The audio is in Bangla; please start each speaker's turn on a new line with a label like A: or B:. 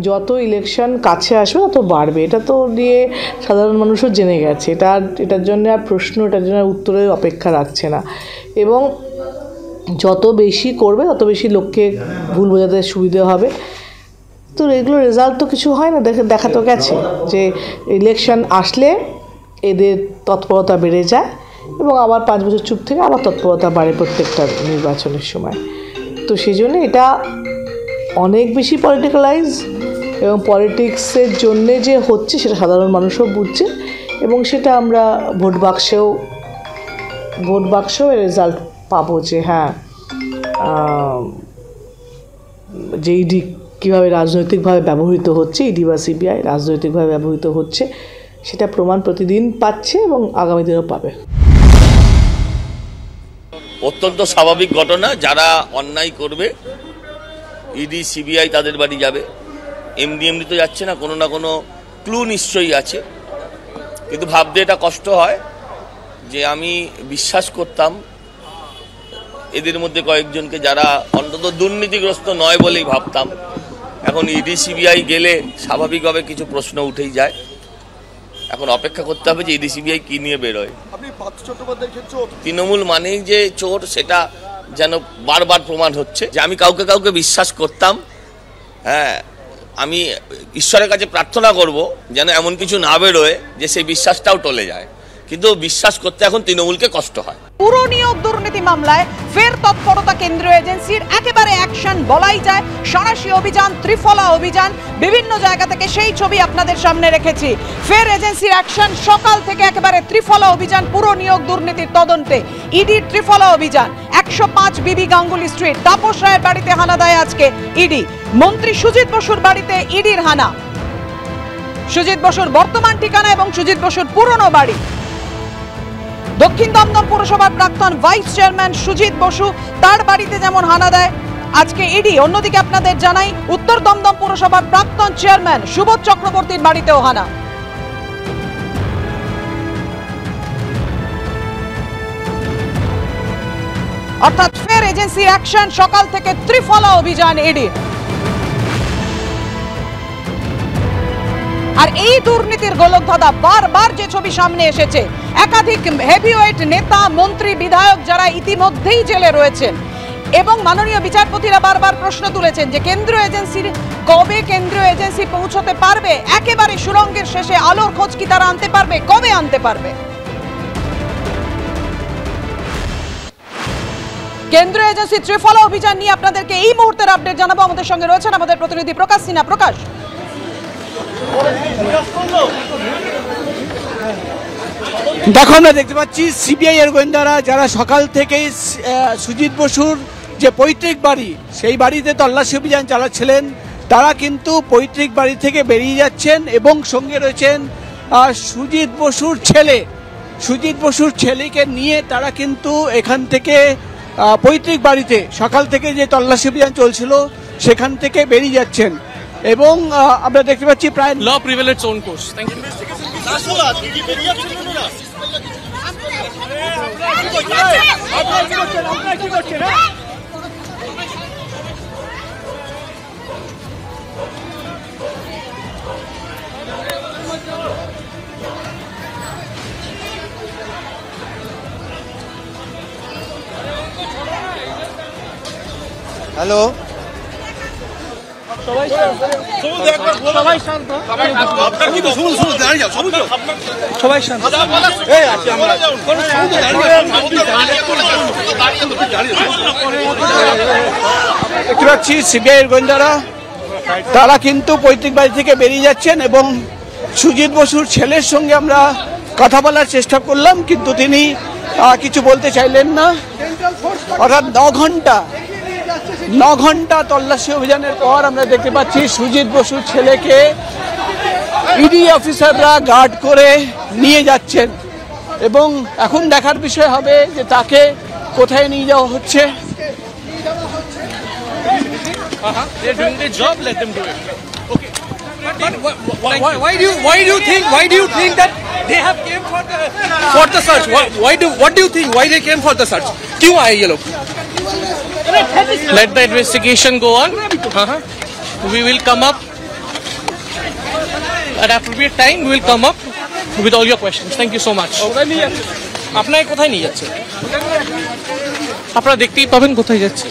A: যত ইলেকশন কাছে আসবে তত বাড়বে, এটা তো নিয়ে সাধারণ মানুষও জেনে গেছে। এটার জন্য আর এটার জন্য উত্তরের অপেক্ষা রাখছে না। এবং যত বেশি করবে তত বেশি লোককে ভুল বোঝাতে সুবিধে হবে। তো এগুলো রেজাল্ট তো কিছু হয় না, দেখা তো গেছে যে ইলেকশন আসলে এদের তৎপরতা বেড়ে যায় এবং আবার 5 বছর চুপ থেকে আবার তৎপরতা বাড়ে প্রত্যেকটা নির্বাচনের সময়। তো সেই জন্য এটা অনেক বেশি পলিটিক্যালাইজ এবং পলিটিক্সের জন্যে যে হচ্ছে সেটা সাধারণ মানুষও বুঝছে এবং সেটা আমরা ভোট বাক্সেও রেজাল্ট পাবো যে হ্যাঁ, যে ইডি কীভাবে রাজনৈতিকভাবে ব্যবহৃত হচ্ছে, ইডি বা সিবিআই রাজনৈতিকভাবে ব্যবহৃত হচ্ছে সেটা প্রমাণ প্রতিদিন পাচ্ছে এবং আগামী দিনেও পাবে।
B: অত্যন্ত স্বাভাবিক ঘটনা, যারা অন্যায় করবে ইডি সিবিআই তাদের বাড়ি যাবে। এমনি তো যাচ্ছে না, কোনো না কোনো ক্লু নিশ্চয়ই আছে। কিন্তু ভাবতে এটা কষ্ট হয় যে আমি বিশ্বাস করতাম এদের মধ্যে কয়েকজনকে যারা অন্তত দুর্নীতিগ্রস্ত নয় বলেই ভাবতাম। এখন ইডি সিবিআই গেলে স্বাভাবিকভাবে কিছু প্রশ্ন উঠেই যায়। এখন অপেক্ষা করতে হবে যে ইডি সিবিআই কি নিয়ে বেরোয়। তৃণমূল মানেই যে চোর সেটা যেন বারবার প্রমাণ হচ্ছে। যে আমি কাউকে বিশ্বাস করতাম, হ্যাঁ, আমি ঈশ্বরের কাছে প্রার্থনা করব যেন এমন কিছু না বেরোয় যে সেই বিশ্বাসটাও টলে যায়। কিন্তু বিশ্বাস করতে এখন তৃণমূলকে কষ্ট হয়।
C: পুরো নিয়োগ দুর্নীতি মামলায় ফের তৎপরতা কেন্দ্রীয় এজেন্সির, একেবারে অ্যাকশন বলাই যায়। সাঁড়াশি অভিযান, ত্রিফলা অভিযান, বিভিন্ন জায়গা থেকে সেই ছবি আপনাদের সামনে রেখেছি। ফের এজেন্সির অ্যাকশন, সকাল থেকে একেবারে ত্রিফলা অভিযান পুরো নিয়োগ দুর্নীতির তদন্তে। ইডির ত্রিফলা অভিযান, 105 বিবি গাঙ্গুলি স্ট্রিট, তাপস রায়ের বাড়িতে হানা দেয় আজকে ইডি। মন্ত্রী সুজিত বসুর বাড়িতে ইডির হানা। সুজিত বসুর বর্তমান ঠিকানা এবং সুজিত বসুর পুরনো বাড়ি। দক্ষিণ দমদম পুরসভার প্রাক্তন ভাইস চেয়ারম্যান সুজিত বসু, তার বাড়িতে যেমন হানা দেয় আজকে ইডি, অন্যদিকে আপনাদের জানাই উত্তর দমদম পুরসভার প্রাক্তন চেয়ারম্যান সুবোধ চক্রবর্তীর বাড়িতেও হানা। অর্থাৎ ফের এজেন্সির অ্যাকশন, সকাল থেকে ত্রিফলা অভিযান ইডি। আর এই দুর্নীতির গোলকধাঁধা বারবার যে ছবি সামনে এসেছে, একাধিক হেভিওয়েট নেতা, মন্ত্রী, বিধায়ক যারা ইতিমধ্যেই জেলে রয়েছেন এবং মাননীয় বিচারপতিরা বারবার প্রশ্ন তুলেছেন যে কেন্দ্রীয় এজেন্সি পৌঁছতে পারবে, একেবারে সুরঙ্গের শেষে আলোর খোঁজ কি তারা আনতে পারবে, কবে আনতে পারবে? কেন্দ্রীয় এজেন্সি ত্রিফলা অভিযান নিয়ে আপনাদেরকে এই মুহূর্তের আপডেট জানাবো। আমাদের সঙ্গে রয়েছেন আমাদের প্রতিনিধি প্রকাশ সিনহা। প্রকাশ,
D: দেখো আমরা দেখতে পাচ্ছি সিবিআই এর গোয়েন্দারা যারা সকাল থেকেই সুজিত বসুর যে পৈতৃক বাড়ি সেই বাড়িতে তল্লাশি অভিযান চালাচ্ছিলেন, তারা কিন্তু পৈতৃক বাড়ি থেকে বেরিয়ে যাচ্ছেন এবং সঙ্গে রয়েছেন সুজিত বসুর ছেলেকে নিয়ে তারা কিন্তু এখান থেকে পৈতৃক বাড়িতে সকাল থেকে যে তল্লাশি অভিযান চলছিল সেখান থেকে বেরিয়ে যাচ্ছেন এবং আমরা দেখতে পাচ্ছি প্রায়
E: law prevail its own course. Thank you.
D: Hello,
E: সবাই শান্ত।
D: দেখতে পাচ্ছি সিবিআই এর গোয়েন্দারা তারা কিন্তু পৈতৃক বাড়ি থেকে বেরিয়ে যাচ্ছেন এবং সুজিত বসুর ছেলের সঙ্গে আমরা কথা বলার চেষ্টা করলাম কিন্তু তিনি কিছু বলতে চাইলেন না। অর্থাৎ 9 ঘন্টা তল্লাশি অভিযানের পর আমরা দেখতে পাচ্ছি সুজিত বসুর ছেলেকে ইডি অফিসাররা গার্ড করে নিয়ে যাচ্ছেন এবং এখন দেখার বিষয় হবে যে তাকে কোথায় নিয়ে যাওয়া হচ্ছে।
E: They're doing their job, let them do it. Okay. But why do you think that they have came for the search? What do you think? Why they came for the search? क्यों आए ये लोग? Let the investigation go on. We will come up at appropriate time we will come up with all your questions. Thank you so much. আপনাকে কোথায় নিয়ে যাচ্ছে? আপনারা দেখতেই পাবেন কোথায় যাচ্ছে।